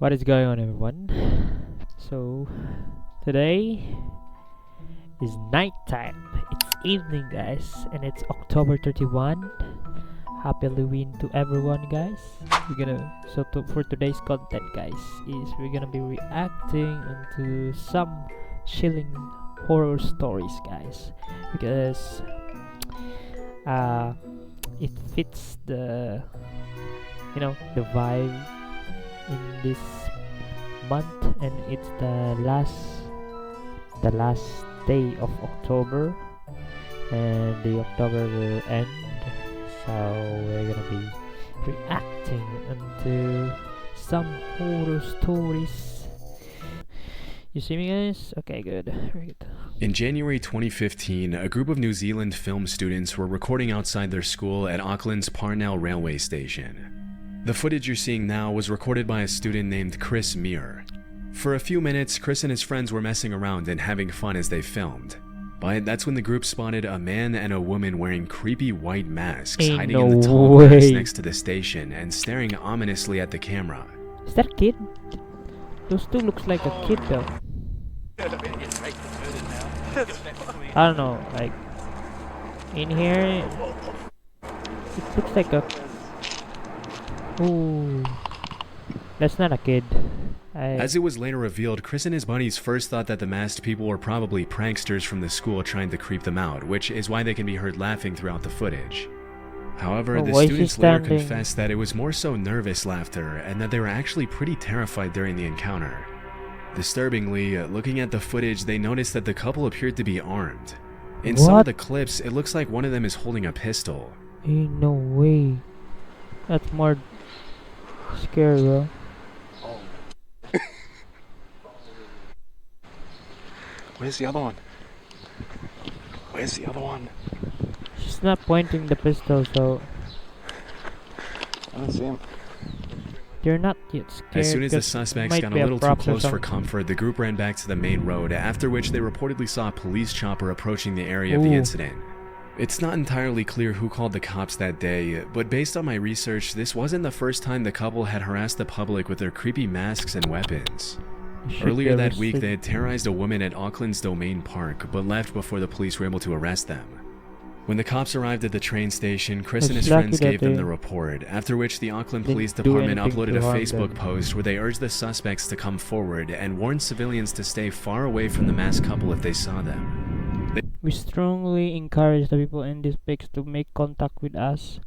What is going on, everyone? So today is nighttime. It's evening, guys, and it's October 31. Happy Halloween to everyone, guys. For today's content, guys, is we're gonna be reacting into some chilling horror stories, guys, because it fits the vibe in this month, and it's the last day of October, and the October will end, so we're gonna be reacting into some horror stories. You see me, guys? Okay, good. Very good. In January 2015, a group of New Zealand film students were recording outside their school at Auckland's Parnell railway station. The footage you're seeing now was recorded by a student named Chris Muir. For a few minutes, Chris and his friends were messing around and having fun as they filmed. But that's when the group spotted a man and a woman wearing creepy white masks hiding in the tall grass next to the station and staring ominously at the camera. Is that a kid? Those two looks like a kid though. I don't know, like in here it looks like a... Ooh, that's not a kid. As it was later revealed, Chris and his buddies first thought that the masked people were probably pranksters from the school trying to creep them out, which is why they can be heard laughing throughout the footage. However, the students later confessed that it was more so nervous laughter and that they were actually pretty terrified during the encounter. Disturbingly, looking at the footage, they noticed that the couple appeared to be armed. In some of the clips, it looks like one of them is holding a pistol. Ain't no way. That's more scary, bro. Where's the other one? Where's the other one? She's not pointing the pistol, so I don't see him. You're not yet scared. As soon as the suspects got a little too close for comfort, the group ran back to the main road, after which they reportedly saw a police chopper approaching the area of the incident. It's not entirely clear who called the cops that day, but based on my research, this wasn't the first time the couple had harassed the public with their creepy masks and weapons. Earlier that week, they had terrorized a woman at Auckland's Domain Park, but left before the police were able to arrest them. When the cops arrived at the train station, Chris and his friends gave them the report, after which the Auckland Police Department uploaded a Facebook post where they urged the suspects to come forward and warned civilians to stay far away from the masked couple if they saw them. We strongly encourage the people in this pics to make contact with us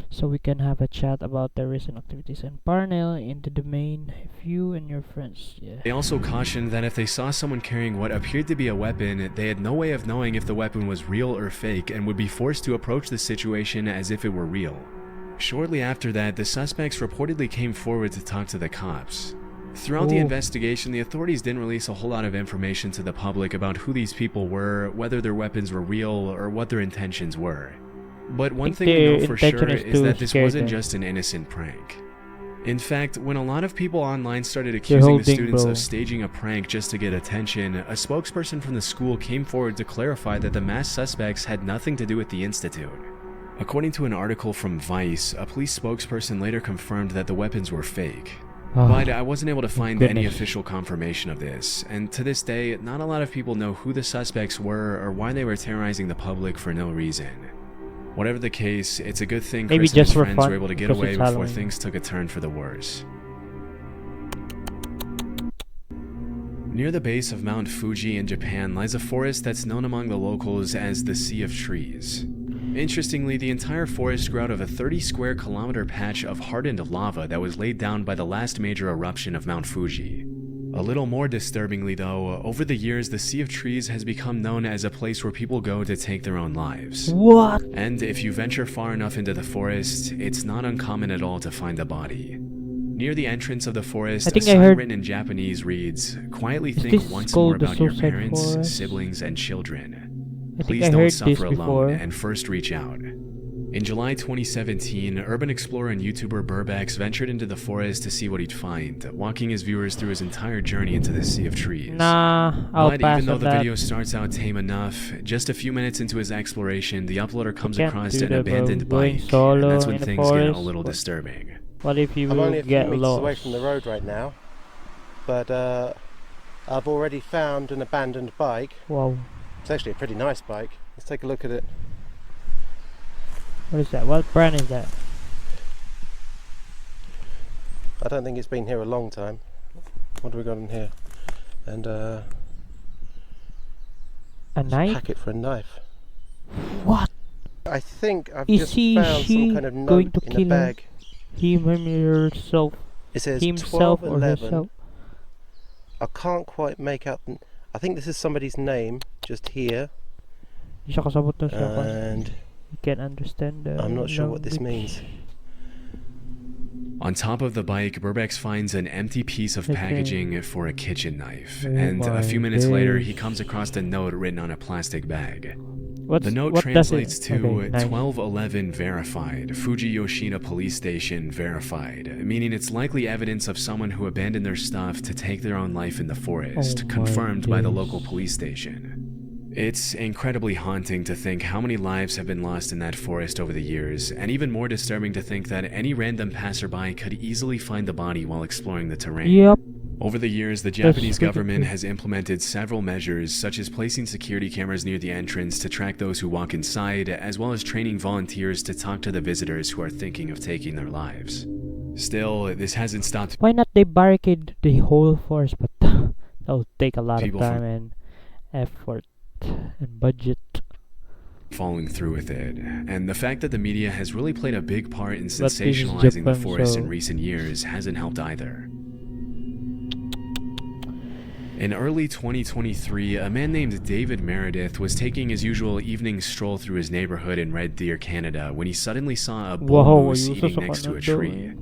so we can have a chat about the recent activities in Parnell in the domain if you and your friends. They also cautioned that if they saw someone carrying what appeared to be a weapon, they had no way of knowing if the weapon was real or fake and would be forced to approach the situation as if it were real. Shortly after that, the suspects reportedly came forward to talk to the cops. Throughout the investigation, the authorities didn't release a whole lot of information to the public about who these people were, whether their weapons were real, or what their intentions were. But one thing we know for sure is that this wasn't just an innocent prank. In fact, when a lot of people online started accusing the students of staging a prank just to get attention, a spokesperson from the school came forward to clarify that the masked suspects had nothing to do with the institute. According to an article from Vice, a police spokesperson later confirmed that the weapons were fake. But I wasn't able to find any official confirmation of this, and to this day, not a lot of people know who the suspects were or why they were terrorizing the public for no reason. Whatever the case, it's a good thing Chris and his friends were able to get away before things took a turn for the worse. Near the base of Mount Fuji in Japan lies a forest that's known among the locals as the Sea of Trees. Interestingly, the entire forest grew out of a 30 square kilometer patch of hardened lava that was laid down by the last major eruption of Mount Fuji. A little more disturbingly though, over the years the Sea of Trees has become known as a place where people go to take their own lives. What? And if you venture far enough into the forest, it's not uncommon at all to find a body. Near the entrance of the forest, a sign written in Japanese reads, "Quietly think once more about your parents, siblings, and children. Please don't suffer alone and first reach out." In July 2017, urban explorer and YouTuber Burbax ventured into the forest to see what he'd find, walking his viewers through his entire journey into the Sea of Trees. But even though the video starts out tame enough, just a few minutes into his exploration, the uploader comes across an abandoned bike, and that's when things get a little disturbing. What if you I'm only a few get meters lost? away from the road right now. but I've already found an abandoned bike. Wow. It's actually a pretty nice bike. Let's take a look at it. What is that? What brand is that? I don't think it's been here a long time. What do we got in here? And A there's a knife? packet for a knife. What? I think I've Is just he- found she some kind of going note to in a kill her? bag. Him herself. It says Himself 12, or 11. herself? I can't quite make out. I think this is somebody's name just here, Hindi siya kasabot na siya. and You can't understand the I'm not sure what this language. means. On top of the bike, Burbex finds an empty piece of Okay. packaging for a kitchen knife, Oh and a my few minutes later, he days. comes across a note written on a plastic bag. What's, The note what translates does it? to Okay, nice. 1211 verified, Fuji Yoshida Police Station verified, meaning it's likely evidence of someone who abandoned their stuff to take their own life in the forest, Oh my confirmed by the days. local police station. It's incredibly haunting to think how many lives have been lost in that forest over the years, and even more disturbing to think that any random passerby could easily find the body while exploring the terrain. Yep. Over the years, the Japanese pretty government cool. has implemented several measures, such as placing security cameras near the entrance to track those who walk inside, as well as training volunteers to talk to the visitors who are thinking of taking their lives. Still, this hasn't stopped Why not they barricade the whole forest? But that'll take a lot of People time from- and effort and budget. following through with it, and the fact that the media has really played a big part in But this is sensationalizing the Japan, forest so- in recent years hasn't helped either. In early 2023, a man named David Meredith was taking his usual evening stroll through his neighborhood in Red Deer, Canada, when he suddenly saw a bull Wow, moose ayuso eating sa next to a Canada, tree.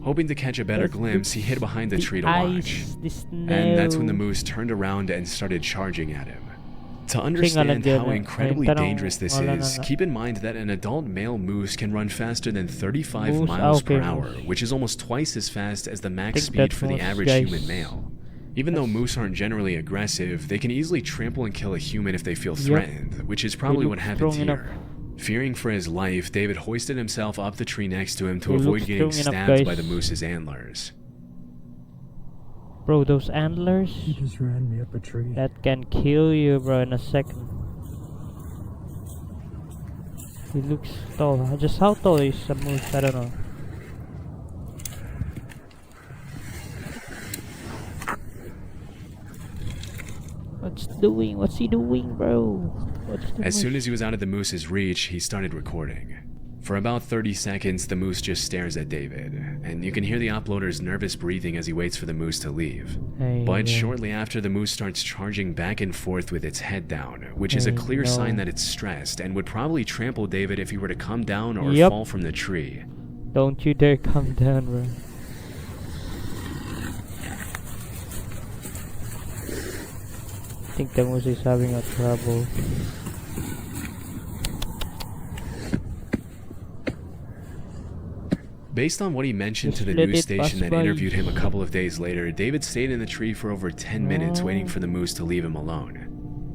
Hoping to catch a better That's glimpse, he hid behind the tree to watch. ice, the snow. And that's when the moose turned around and started charging at him. To Tingnan understand dyan, how eh. incredibly Ayun, tanong, dangerous this wala na is, nga. keep in mind that an adult male moose can run faster than 35 Moose, miles okay, per hour, moose. which is almost twice as fast as the max Think speed that's for the moose, average guys. human male. Even though moose aren't generally aggressive, they can easily trample and kill a human if they feel Yep. threatened, which is probably look what happened strong enough. here. Fearing for his life, David hoisted himself up the tree next to him to They look avoid getting strong enough, stabbed by guys. the moose's antlers. Bro, those antlers He just ran me up a tree. that can kill you, bro, in a second. He looks tall. Just how tall is a moose? I don't know. What's he doing, bro? What's the As soon moose- as he was out of the moose's reach, he started recording. For about 30 seconds, the moose just stares at David, and you can hear the uploader's nervous breathing as he waits for the moose to leave. Hey, But yeah. shortly after, the moose starts charging back and forth with its head down, which is a Hey, clear no. sign that it's stressed and would probably trample David if he were to come down or Yep. fall from the tree. Don't you dare come down, bro. I think the moose is having a trouble. Based on what he mentioned Just to the let news it station pass that by. interviewed him a couple of days later, David stayed in the tree for over 10 minutes waiting for the moose to leave him alone.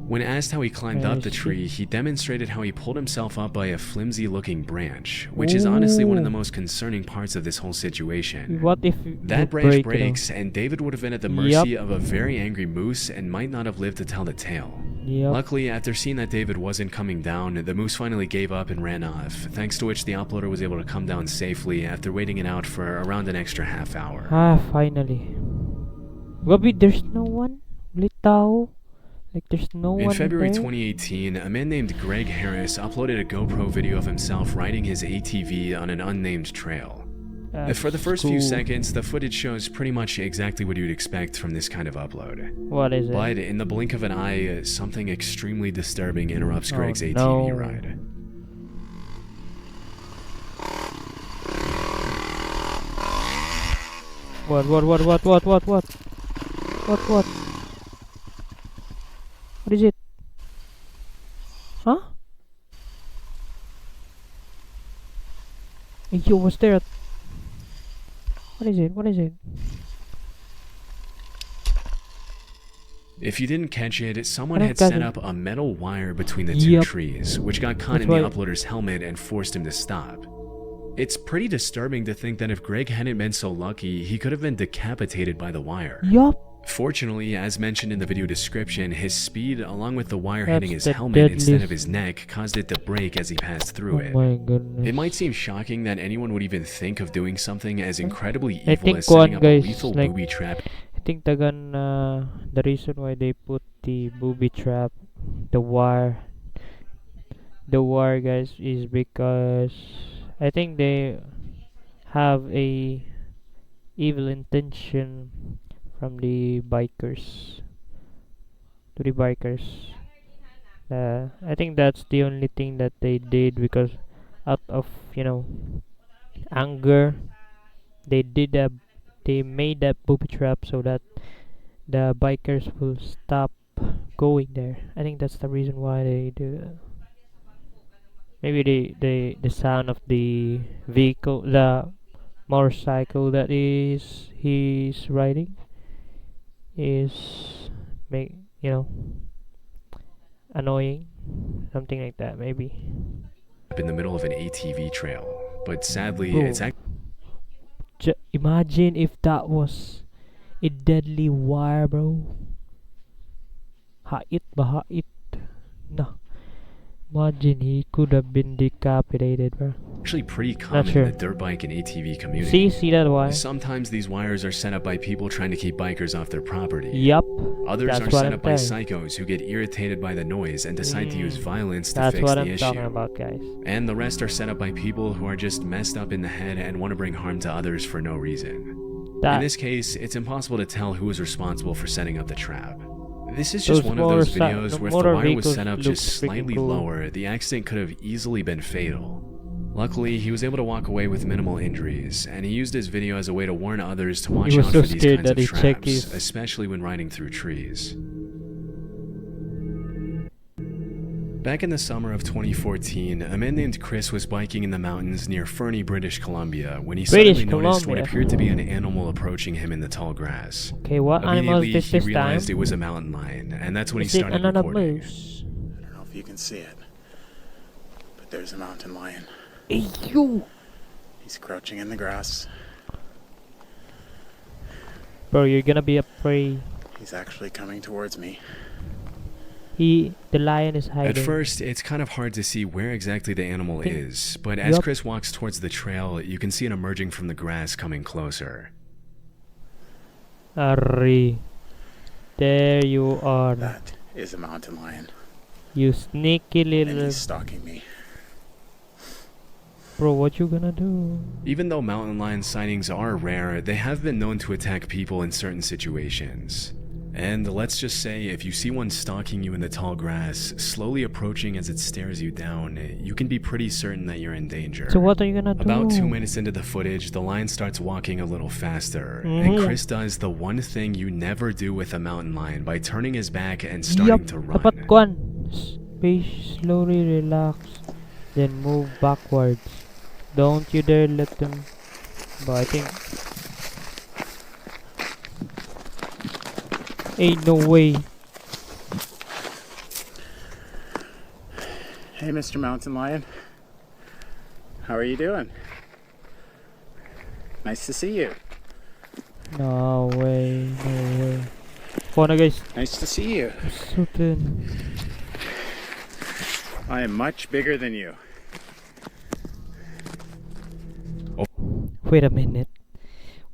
When asked how he climbed I up the see. tree, he demonstrated how he pulled himself up by a flimsy looking branch, which is honestly one of the Ooh. most concerning parts of this whole situation. What if That you branch break breaks, and David would have been at the mercy of a very angry moose and might not have lived to tell the tale. Yep. Luckily, after seeing that David wasn't coming down, the moose finally gave up and ran off, thanks to which the uploader was able to come down safely after waiting it out for around an extra half hour. Ah, finally. Gabi, there's no one? Ulit tao? Like, there's no one In February there? 2018, a man named Greg Harris uploaded a GoPro video of himself riding his ATV on an unnamed trail. For the first few That's cool. seconds, the footage shows pretty much exactly what you'd expect from this kind of upload. What is it? But in the blink of an eye, something extremely disturbing interrupts Oh, Greg's ATV no. ride. What? What is it? Huh? Hey, yo, what's there? What is it? If you didn't catch it, someone I had don't set got up a metal wire between the two Yep. trees, which got caught That's in the why- uploader's helmet and forced him to stop. It's pretty disturbing to think that if Greg hadn't been so lucky, he could have been decapitated by the wire. Yup. Fortunately, as mentioned in the video description, his speed, along with the wire hitting his the helmet instead of deadliest- his neck, caused it to break as he passed through Oh it. my goodness. It might seem shocking that anyone would even think of doing something as incredibly I evil think as setting one up guy a is lethal like- booby trap. I think the reason why they put the booby trap, the wire guys, is because I think they have a evil intention from the bikers to the bikers. I think that's the only thing that they did, because out of anger, they made that booby trap so that the bikers will stop going there. I think that's the reason why they do that. Maybe the sound of the vehicle, the motorcycle that he's riding, is make annoying, something like that. Maybe. In the middle of an ATV trail, but sadly, Bro. it's actually Imagine if that was a deadly wire, bro. Hait ba hait? No. Imagine he could have been decapitated, bro. pretty common sure. in the dirt bike and ATV community. See that wire? Sometimes these wires are set up by people trying to keep bikers off their property. Yup. Others That's are what set I'm up by telling. psychos who get irritated by the noise and decide to use violence to That's fix what the I'm issue. talking about, guys. And the rest are set up by people who are just messed up in the head and want to bring harm to others for no reason. In That this case, it's impossible to tell who is responsible for setting up the trap. This is just Those one of those motorci- videos the where if the motor wire was vehicles set up look just freaking slightly cool. lower, the accident could have easily been fatal. Luckily, he was able to walk away with minimal injuries, and he used his video as a way to warn others to watch was out so for these scared kinds that of he checked traps, his- especially when riding through trees. Back in the summer of 2014, a man named Chris was biking in the mountains near Fernie, British Columbia, when he British suddenly noticed what Columbia. appeared to be an animal approaching him in the tall grass. Okay, what animal Immediately, is this he this realized time? it was a mountain lion, and that's when Is he it started another recording. moose? I don't know if you can see it, but there's a mountain lion. Hey, you! He's crouching in the grass. Bro, you're gonna be a prey. He's actually coming towards me. The lion is hiding. At first, it's kind of hard to see where exactly the animal Think- is, but as Yup. Chris walks towards the trail, you can see it emerging from the grass coming closer. Arre. There you are. That is a mountain lion, You sneaky and little... he's stalking me. Bro, what you gonna do? Even though mountain lion sightings are rare, they have been known to attack people in certain situations. And let's just say, if you see one stalking you in the tall grass, slowly approaching as it stares you down, you can be pretty certain that you're in danger. So what are you gonna do? About 2 minutes into the footage, the lion starts walking a little faster, and Mhm. Chris does the one thing you never do with a mountain lion by turning his back and starting to run. Dapat kwan. Space, slowly relax, then move backwards. Don't you dare let them... But I think... Ain't no way. Hey, Mr. Mountain Lion. How are you doing? Nice to see you. No way, no way. Kuha na guys. Nice to see you. Sutin. I am much bigger than you. Wait a minute.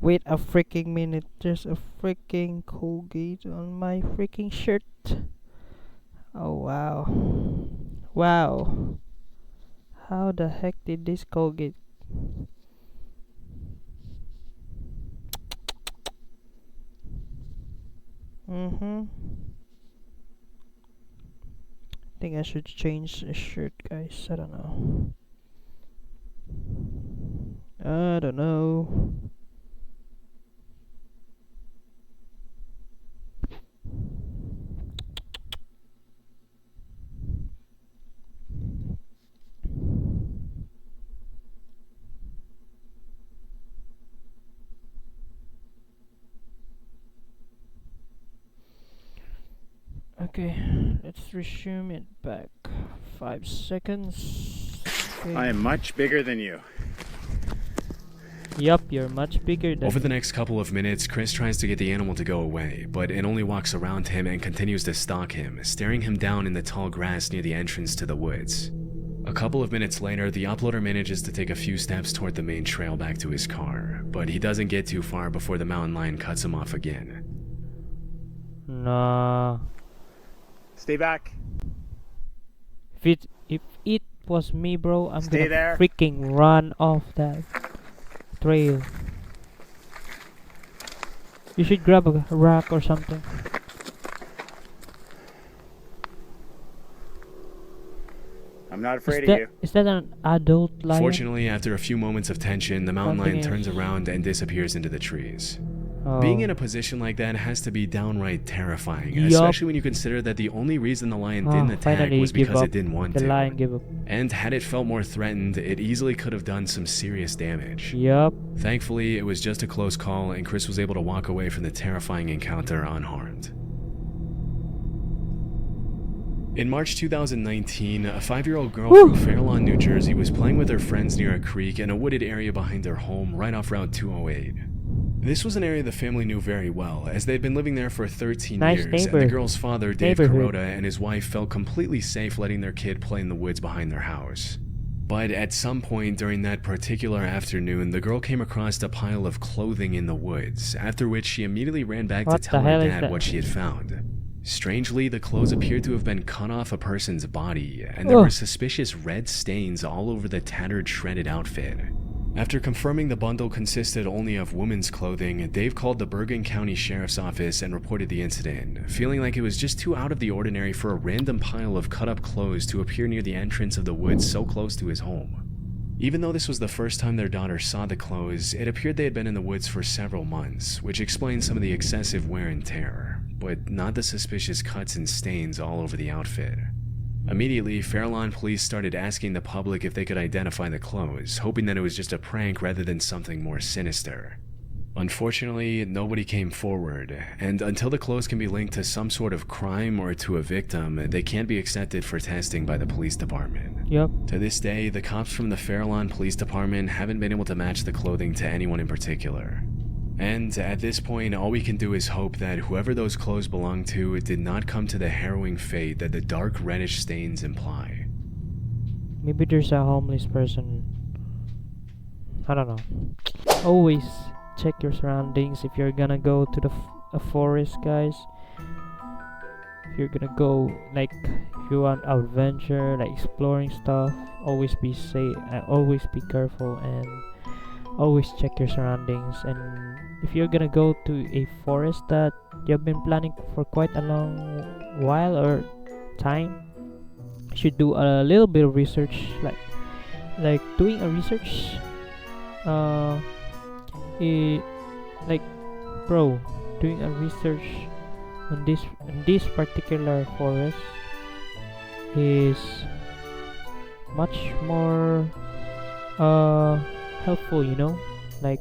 Wait a freaking minute. There's a freaking Colgate on my freaking shirt. Oh wow. Wow. How the heck did this Colgate? I think I should change the shirt, guys. I don't know. I don't know. Okay, let's resume it back. 5 seconds. Okay. I am much bigger than you. Yup, you're much bigger than Over the next couple of minutes, Chris tries to get the animal to go away, but it only walks around him and continues to stalk him, staring him down in the tall grass near the entrance to the woods. A couple of minutes later, the uploader manages to take a few steps toward the main trail back to his car, but he doesn't get too far before the mountain lion cuts him off again. Nah. Stay back. If it was me, bro, I'm Stay gonna there. freaking run off that trail. You should grab a rock or something. I'm not afraid of you. Is that an adult lion? Fortunately, after a few moments of tension, the mountain lion turns around and disappears into the trees. Oh. Being in a position like that has to be downright terrifying, Yup. especially when you consider that the only reason the lion didn't attack finally was give because up. it didn't want The to. lion gave up. And had it felt more threatened, it easily could have done some serious damage. Yup. Thankfully, it was just a close call and Chris was able to walk away from the terrifying encounter unharmed. In March 2019, a 5-year-old girl from Fair Lawn, New Jersey was playing with her friends near a creek in a wooded area behind their home right off Route 208. This was an area the family knew very well, as they'd been living there for 13 Nice years, and the girl's father, Dave neighborhood. Kuroda, and his wife felt completely safe letting their kid play in the woods behind their house. But at some point during that particular afternoon, the girl came across a pile of clothing in the woods, after which she immediately ran back What to the tell her hell is dad that? what she had found. Strangely, the clothes appeared to have been cut off a person's body, and there were suspicious red stains all over the tattered, shredded outfit. After confirming the bundle consisted only of women's clothing, Dave called the Bergen County Sheriff's Office and reported the incident, feeling like it was just too out of the ordinary for a random pile of cut-up clothes to appear near the entrance of the woods so close to his home. Even though this was the first time their daughter saw the clothes, it appeared they had been in the woods for several months, which explains some of the excessive wear and tear, but not the suspicious cuts and stains all over the outfit. Immediately, Fair Lawn police started asking the public if they could identify the clothes, hoping that it was just a prank rather than something more sinister. Unfortunately, nobody came forward, and until the clothes can be linked to some sort of crime or to a victim, they can't be accepted for testing by the police department. Yup. To this day, the cops from the Fair Lawn Police Department haven't been able to match the clothing to anyone in particular. And at this point, all we can do is hope that whoever those clothes belonged to did not come to the harrowing fate that the dark reddish stains imply. Maybe there's a homeless person. I don't know. Always check your surroundings if you're gonna go to a forest, guys. If you're gonna go, like, if you want adventure, like exploring stuff, always be safe, always be careful, and always check your surroundings. And if you're gonna go to a forest that you've been planning for quite a long while or time, you should do a little bit of research, like doing a research. Like, bro, doing a research on this particular forest is much more helpful, you know. Like,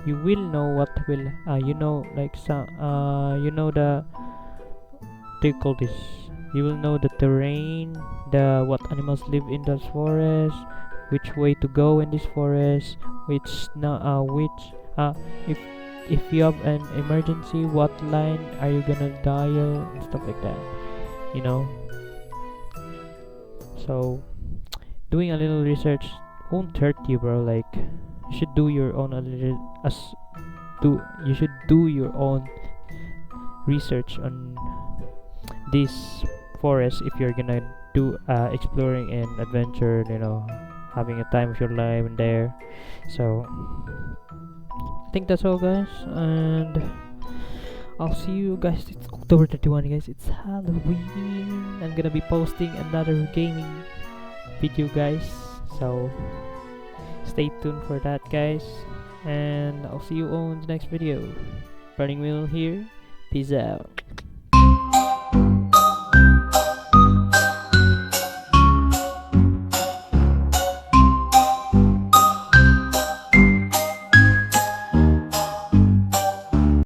you will know what will you know, like some you know the, what do you call this, you will know the terrain, the what animals live in this forest, which way to go in this forest, if you have an emergency, what line are you gonna dial and stuff like that, you know. So doing a little research won't hurt you, bro. Like, you should do your own you should do your own research on this forest if you're gonna do exploring and adventure, you know, having a time of your life in there. So I think that's all, guys, and I'll see you guys. It's October 31, guys. It's Halloween. I'm gonna be posting another gaming video, guys, so stay tuned for that, guys, and I'll see you on the next video. Burning Wheel here. Peace out.